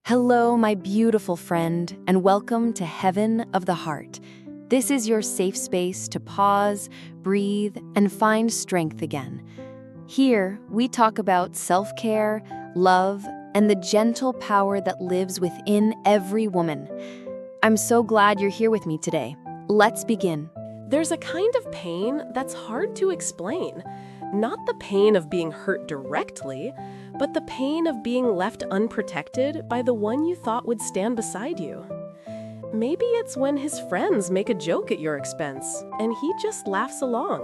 Hello, my beautiful friend, and welcome to Heaven of the Heart. This is your safe space to pause, breathe, and find strength again. Here, we talk about self-care, love, and the gentle power that lives within every woman. I'm so glad you're here with me today. Let's begin. There's a kind of pain that's hard to explain. Not the pain of being hurt directly, but the pain of being left unprotected by the one you thought would stand beside you. Maybe it's when his friends make a joke at your expense, and he just laughs along.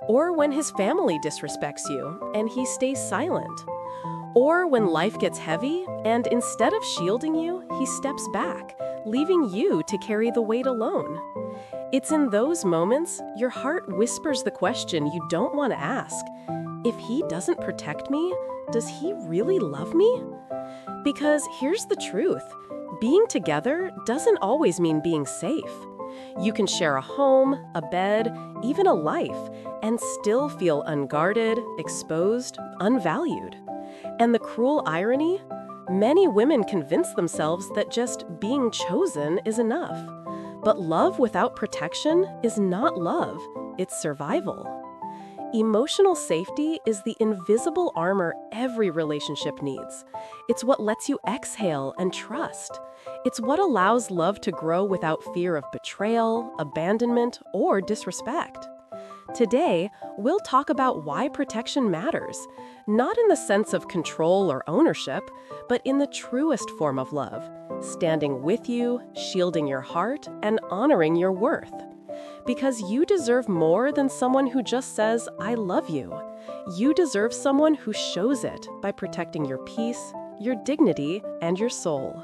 Or when his family disrespects you, and he stays silent. Or when life gets heavy, and instead of shielding you, he steps back, leaving you to carry the weight alone. It's in those moments your heart whispers the question you don't want to ask. If he doesn't protect me, does he really love me? Because here's the truth. Being together doesn't always mean being safe. You can share a home, a bed, even a life, and still feel unguarded, exposed, unvalued. And the cruel irony? Many women convince themselves that just being chosen is enough. But love without protection is not love, it's survival. Emotional safety is the invisible armor every relationship needs. It's what lets you exhale and trust. It's what allows love to grow without fear of betrayal, abandonment, or disrespect. Today, we'll talk about why protection matters, not in the sense of control or ownership, but in the truest form of love, standing with you, shielding your heart, and honoring your worth. Because you deserve more than someone who just says, "I love you." You deserve someone who shows it by protecting your peace, your dignity, and your soul.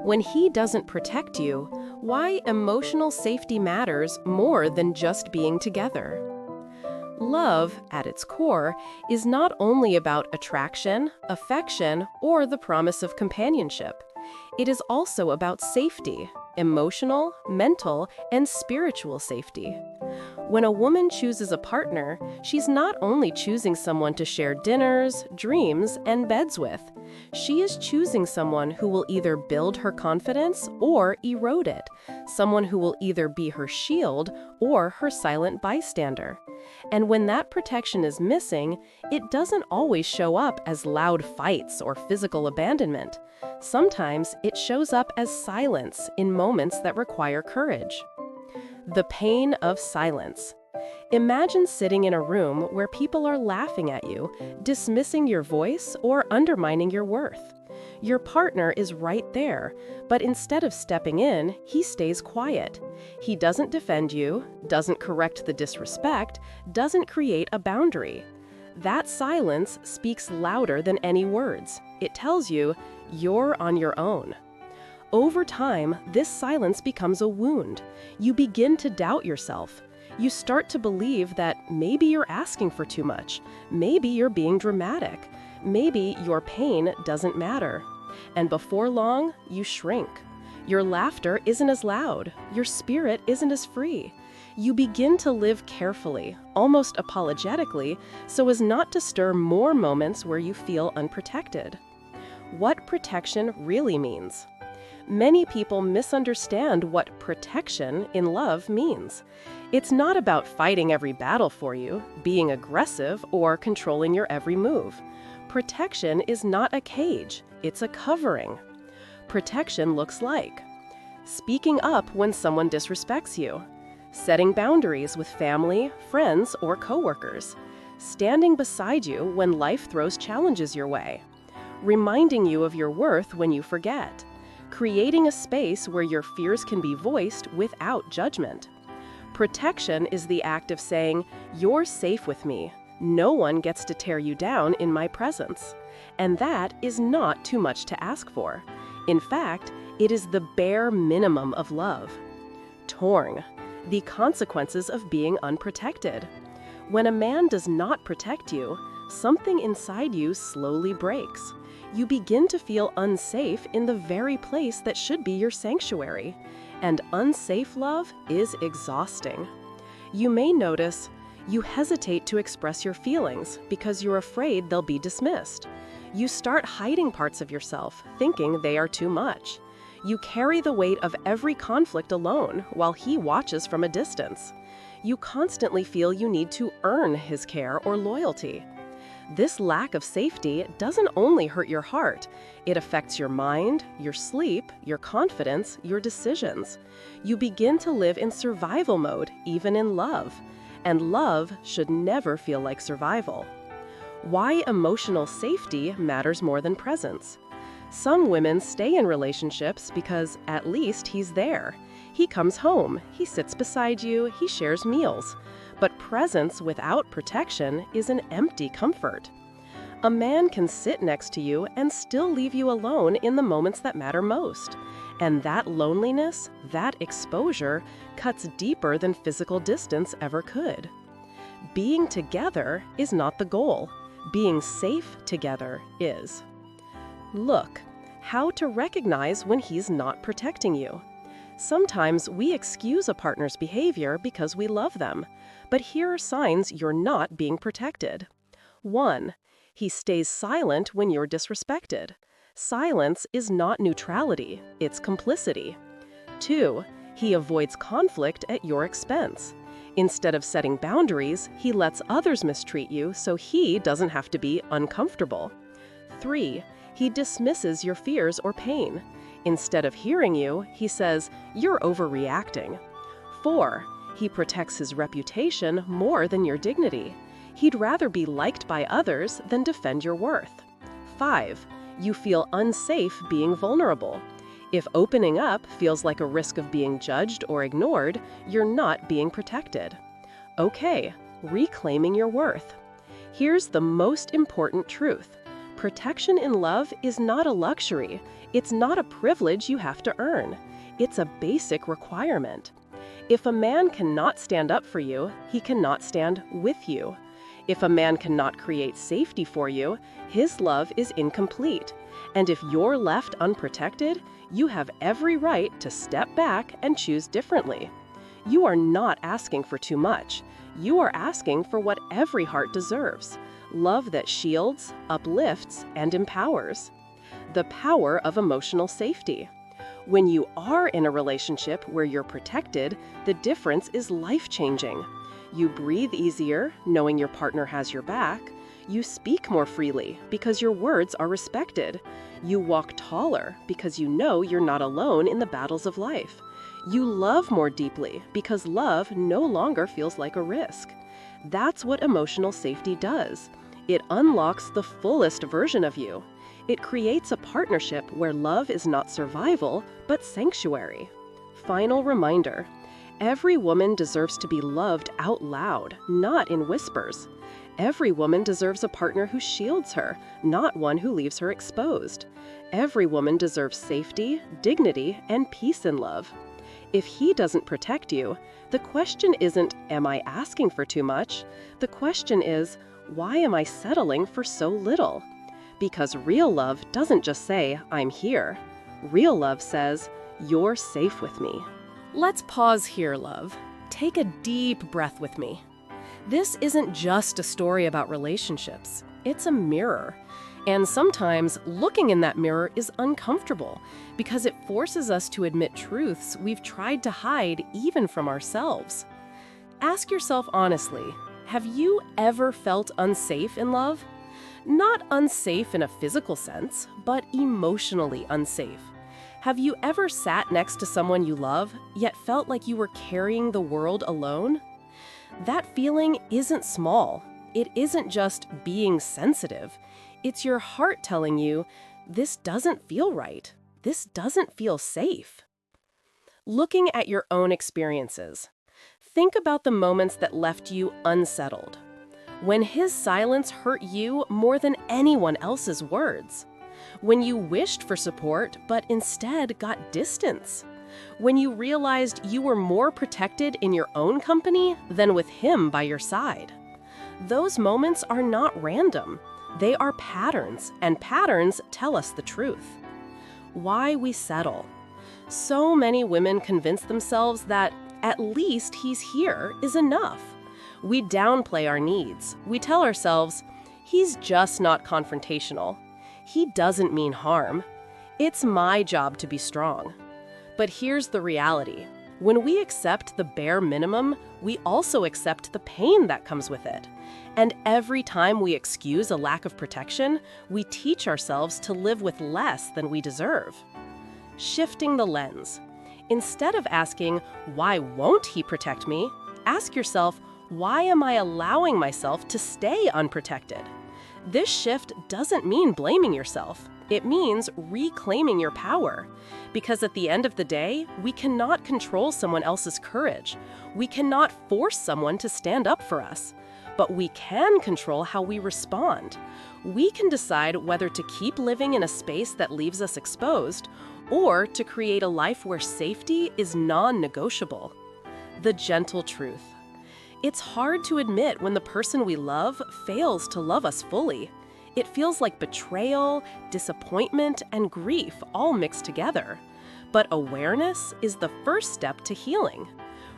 When he doesn't protect you, why emotional safety matters more than just being together. Love, at its core, is not only about attraction, affection, or the promise of companionship. It is also about safety, emotional, mental, and spiritual safety. When a woman chooses a partner, she's not only choosing someone to share dinners, dreams, and beds with. She is choosing someone who will either build her confidence or erode it, someone who will either be her shield or her silent bystander. And when that protection is missing, it doesn't always show up as loud fights or physical abandonment. Sometimes it shows up as silence in moments that require courage. The pain of silence. Imagine sitting in a room where people are laughing at you, dismissing your voice, or undermining your worth. Your partner is right there, but instead of stepping in, he stays quiet. He doesn't defend you, doesn't correct the disrespect, doesn't create a boundary. That silence speaks louder than any words. It tells you, you're on your own. Over time, this silence becomes a wound. You begin to doubt yourself. You start to believe that maybe you're asking for too much. Maybe you're being dramatic. Maybe your pain doesn't matter. And before long, you shrink. Your laughter isn't as loud. Your spirit isn't as free. You begin to live carefully, almost apologetically, so as not to stir more moments where you feel unprotected. What protection really means. Many people misunderstand what protection in love means. It's not about fighting every battle for you, being aggressive, or controlling your every move. Protection is not a cage, it's a covering. Protection looks like speaking up when someone disrespects you, setting boundaries with family, friends, or coworkers, standing beside you when life throws challenges your way, reminding you of your worth when you forget, creating a space where your fears can be voiced without judgment. Protection is the act of saying, "You're safe with me. No one gets to tear you down in my presence." And that is not too much to ask for. In fact, it is the bare minimum of love. Torn. The consequences of being unprotected. When a man does not protect you, something inside you slowly breaks. You begin to feel unsafe in the very place that should be your sanctuary. And unsafe love is exhausting. You may notice you hesitate to express your feelings because you're afraid they'll be dismissed. You start hiding parts of yourself, thinking they are too much. You carry the weight of every conflict alone while he watches from a distance. You constantly feel you need to earn his care or loyalty. This lack of safety doesn't only hurt your heart, it affects your mind, your sleep, your confidence, your decisions. You begin to live in survival mode, even in love. And love should never feel like survival. Why emotional safety matters more than presence. Some women stay in relationships because at least he's there. He comes home, he sits beside you, he shares meals. But presence without protection is an empty comfort. A man can sit next to you and still leave you alone in the moments that matter most. And that loneliness, that exposure, cuts deeper than physical distance ever could. Being together is not the goal. Being safe together is. Look, how to recognize when he's not protecting you. Sometimes we excuse a partner's behavior because we love them, but here are signs you're not being protected. 1. He stays silent when you're disrespected. Silence is not neutrality, it's complicity. 2. He avoids conflict at your expense. Instead of setting boundaries, he lets others mistreat you so he doesn't have to be uncomfortable. 3. He dismisses your fears or pain. Instead of hearing you, he says, "You're overreacting." 4. He protects his reputation more than your dignity. He'd rather be liked by others than defend your worth. 5. You feel unsafe being vulnerable. If opening up feels like a risk of being judged or ignored, you're not being protected. Okay, reclaiming your worth. Here's the most important truth. Protection in love is not a luxury. It's not a privilege you have to earn. It's a basic requirement. If a man cannot stand up for you, he cannot stand with you. If a man cannot create safety for you, his love is incomplete. And if you're left unprotected, you have every right to step back and choose differently. You are not asking for too much. You are asking for what every heart deserves. Love that shields, uplifts, and empowers. The power of emotional safety. When you are in a relationship where you're protected, the difference is life-changing. You breathe easier, knowing your partner has your back. You speak more freely because your words are respected. You walk taller because you know you're not alone in the battles of life. You love more deeply because love no longer feels like a risk. That's what emotional safety does. It unlocks the fullest version of you. It creates a partnership where love is not survival, but sanctuary. Final reminder, every woman deserves to be loved out loud, not in whispers. Every woman deserves a partner who shields her, not one who leaves her exposed. Every woman deserves safety, dignity, and peace in love. If he doesn't protect you, the question isn't, am I asking for too much? The question is, why am I settling for so little? Because real love doesn't just say, I'm here. Real love says, you're safe with me. Let's pause here, love. Take a deep breath with me. This isn't just a story about relationships. It's a mirror. And sometimes looking in that mirror is uncomfortable because it forces us to admit truths we've tried to hide even from ourselves. Ask yourself honestly, have you ever felt unsafe in love? Not unsafe in a physical sense, but emotionally unsafe. Have you ever sat next to someone you love, yet felt like you were carrying the world alone? That feeling isn't small. It isn't just being sensitive. It's your heart telling you, this doesn't feel right. This doesn't feel safe. Looking at your own experiences, think about the moments that left you unsettled. When his silence hurt you more than anyone else's words. When you wished for support, but instead got distance. When you realized you were more protected in your own company than with him by your side. Those moments are not random. They are patterns, and patterns tell us the truth. Why we settle. So many women convince themselves that at least he's here is enough. We downplay our needs. We tell ourselves, he's just not confrontational. He doesn't mean harm. It's my job to be strong. But here's the reality. When we accept the bare minimum, we also accept the pain that comes with it. And every time we excuse a lack of protection, we teach ourselves to live with less than we deserve. Shifting the lens. Instead of asking, why won't he protect me? Ask yourself, why am I allowing myself to stay unprotected? This shift doesn't mean blaming yourself. It means reclaiming your power. Because at the end of the day, we cannot control someone else's courage. We cannot force someone to stand up for us. But we can control how we respond. We can decide whether to keep living in a space that leaves us exposed, or to create a life where safety is non-negotiable. The gentle truth. It's hard to admit when the person we love fails to love us fully. It feels like betrayal, disappointment, and grief all mixed together. But awareness is the first step to healing.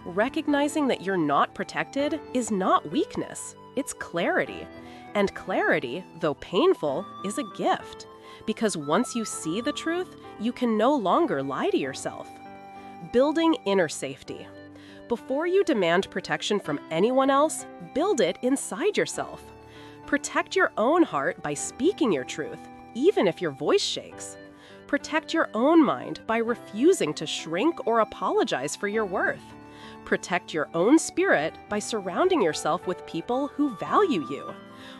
Recognizing that you're not protected is not weakness, it's clarity. And clarity, though painful, is a gift. Because once you see the truth, you can no longer lie to yourself. Building inner safety. Before you demand protection from anyone else, build it inside yourself. Protect your own heart by speaking your truth, even if your voice shakes. Protect your own mind by refusing to shrink or apologize for your worth. Protect your own spirit by surrounding yourself with people who value you.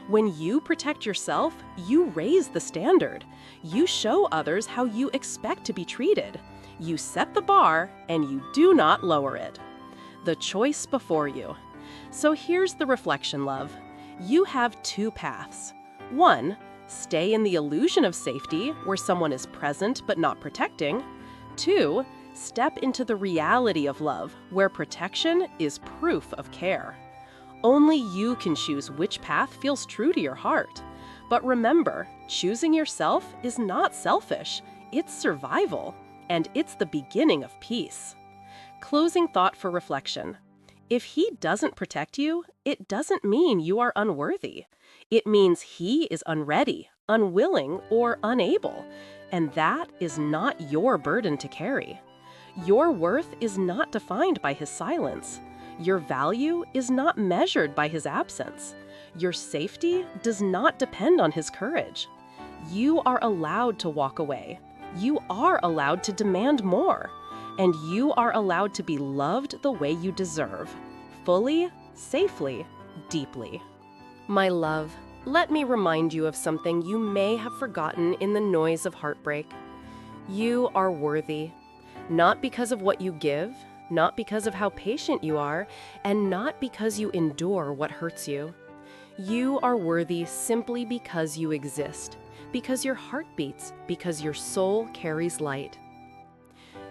When you protect yourself, you raise the standard. You show others how you expect to be treated. You set the bar, and you do not lower it. The choice before you. So here's the reflection, love. You have two paths. One, stay in the illusion of safety where someone is present but not protecting. Two, step into the reality of love where protection is proof of care. Only you can choose which path feels true to your heart. But remember, choosing yourself is not selfish. It's survival, and it's the beginning of peace. Closing thought for reflection. If he doesn't protect you, it doesn't mean you are unworthy. It means he is unready, unwilling, or unable, and that is not your burden to carry. Your worth is not defined by his silence. Your value is not measured by his absence. Your safety does not depend on his courage. You are allowed to walk away. You are allowed to demand more. And you are allowed to be loved the way you deserve. Fully, safely, deeply. My love, let me remind you of something you may have forgotten in the noise of heartbreak. You are worthy. Not because of what you give, not because of how patient you are, and not because you endure what hurts you. You are worthy simply because you exist, because your heart beats, because your soul carries light.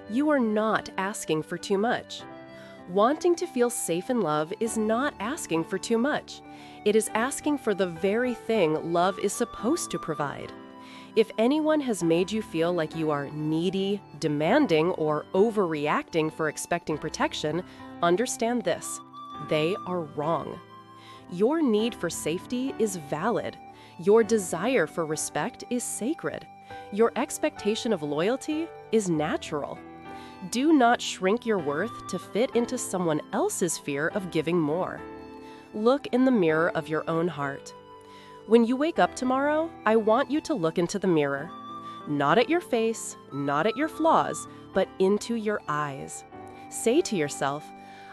You are not asking for too much. Wanting to feel safe in love is not asking for too much. It is asking for the very thing love is supposed to provide. If anyone has made you feel like you are needy, demanding, or overreacting for expecting protection, understand this: they are wrong. Your need for safety is valid. Your desire for respect is sacred. Your expectation of loyalty is natural. Do not shrink your worth to fit into someone else's fear of giving more. Look in the mirror of your own heart. When you wake up tomorrow, I want you to look into the mirror. Not at your face, not at your flaws, but into your eyes. Say to yourself,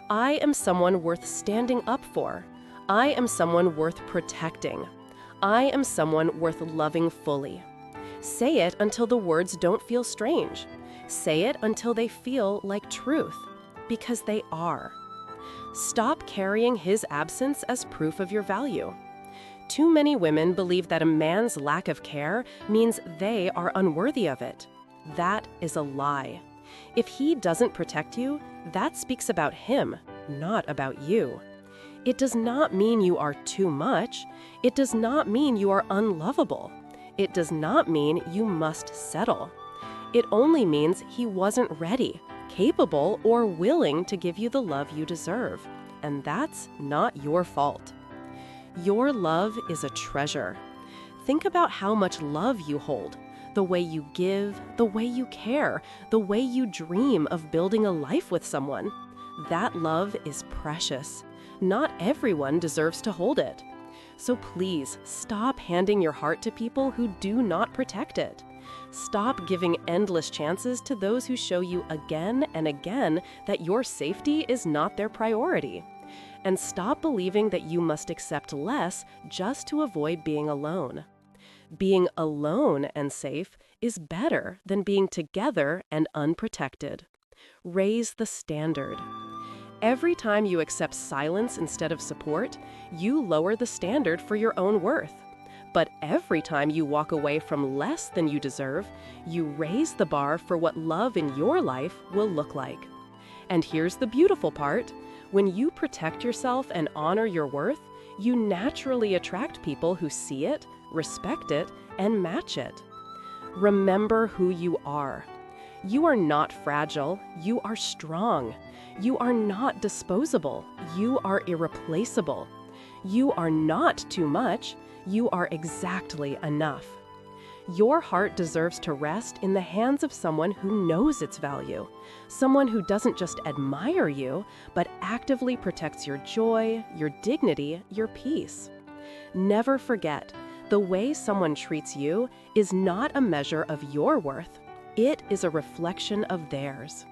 I am someone worth standing up for. I am someone worth protecting. I am someone worth loving fully. Say it until the words don't feel strange. Say it until they feel like truth, because they are. Stop carrying his absence as proof of your value. Too many women believe that a man's lack of care means they are unworthy of it. That is a lie. If he doesn't protect you, that speaks about him, not about you. It does not mean you are too much. It does not mean you are unlovable. It does not mean you must settle. It only means he wasn't ready, capable, or willing to give you the love you deserve. And that's not your fault. Your love is a treasure. Think about how much love you hold, the way you give, the way you care, the way you dream of building a life with someone. That love is precious. Not everyone deserves to hold it. So please stop handing your heart to people who do not protect it. Stop giving endless chances to those who show you again and again that your safety is not their priority. And stop believing that you must accept less just to avoid being alone. Being alone and safe is better than being together and unprotected. Raise the standard. Every time you accept silence instead of support, you lower the standard for your own worth. But every time you walk away from less than you deserve, you raise the bar for what love in your life will look like. And here's the beautiful part. When you protect yourself and honor your worth, you naturally attract people who see it, respect it, and match it. Remember who you are. You are not fragile, you are strong. You are not disposable, you are irreplaceable. You are not too much, you are exactly enough. Your heart deserves to rest in the hands of someone who knows its value, someone who doesn't just admire you, but actively protects your joy, your dignity, your peace. Never forget, the way someone treats you is not a measure of your worth. It is a reflection of theirs.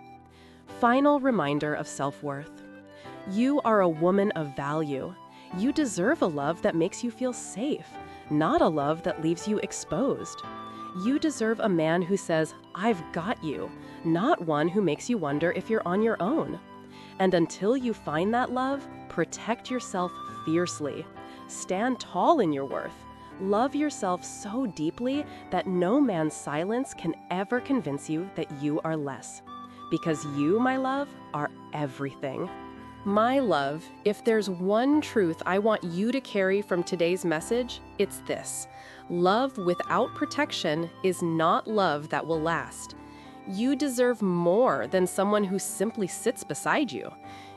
Final reminder of self-worth. You are a woman of value. You deserve a love that makes you feel safe, not a love that leaves you exposed. You deserve a man who says, "I've got you," not one who makes you wonder if you're on your own. And until you find that love, protect yourself fiercely. Stand tall in your worth. Love yourself so deeply that no man's silence can ever convince you that you are less. Because you, my love, are everything. My love, if there's one truth I want you to carry from today's message, it's this. Love without protection is not love that will last. You deserve more than someone who simply sits beside you.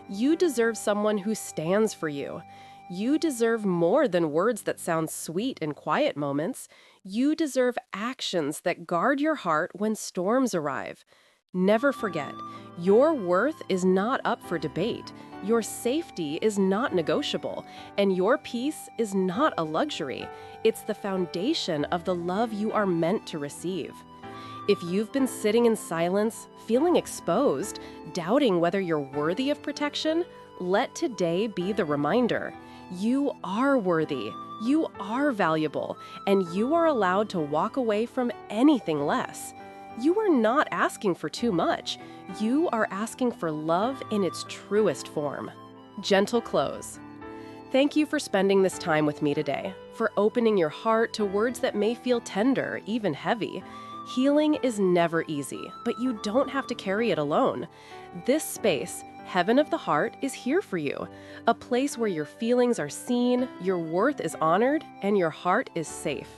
You deserve someone who stands for you. You deserve more than words that sound sweet in quiet moments. You deserve actions that guard your heart when storms arrive. Never forget, your worth is not up for debate. Your safety is not negotiable, and your peace is not a luxury. It's the foundation of the love you are meant to receive. If you've been sitting in silence, feeling exposed, doubting whether you're worthy of protection, let today be the reminder. You are worthy, you are valuable, and you are allowed to walk away from anything less. You are not asking for too much. You are asking for love in its truest form. Gentle close. Thank you for spending this time with me today, for opening your heart to words that may feel tender, even heavy. Healing is never easy, but you don't have to carry it alone. This space, Heaven of the Heart, is here for you, a place where your feelings are seen, your worth is honored, and your heart is safe.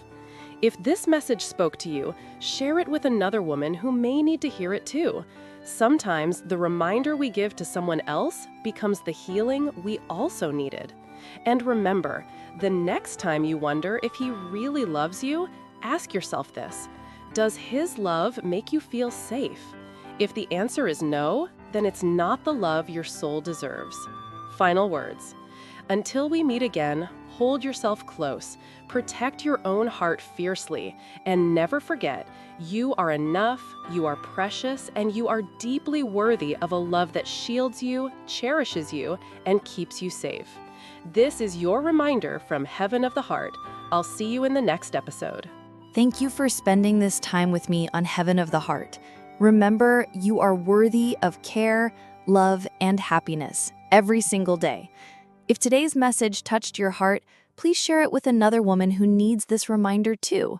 If this message spoke to you, share it with another woman who may need to hear it too. Sometimes the reminder we give to someone else becomes the healing we also needed. And remember, the next time you wonder if he really loves you, ask yourself this: does his love make you feel safe? If the answer is no, then it's not the love your soul deserves. Final words. Until we meet again, hold yourself close, protect your own heart fiercely, and never forget, you are enough, you are precious, and you are deeply worthy of a love that shields you, cherishes you, and keeps you safe. This is your reminder from Heaven of the Heart. I'll see you in the next episode. Thank you for spending this time with me on Heaven of the Heart. Remember, you are worthy of care, love, and happiness every single day. If today's message touched your heart, please share it with another woman who needs this reminder too.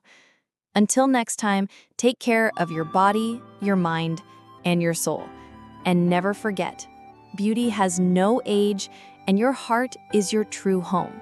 Until next time, take care of your body, your mind, and your soul. And never forget, beauty has no age, and your heart is your true home.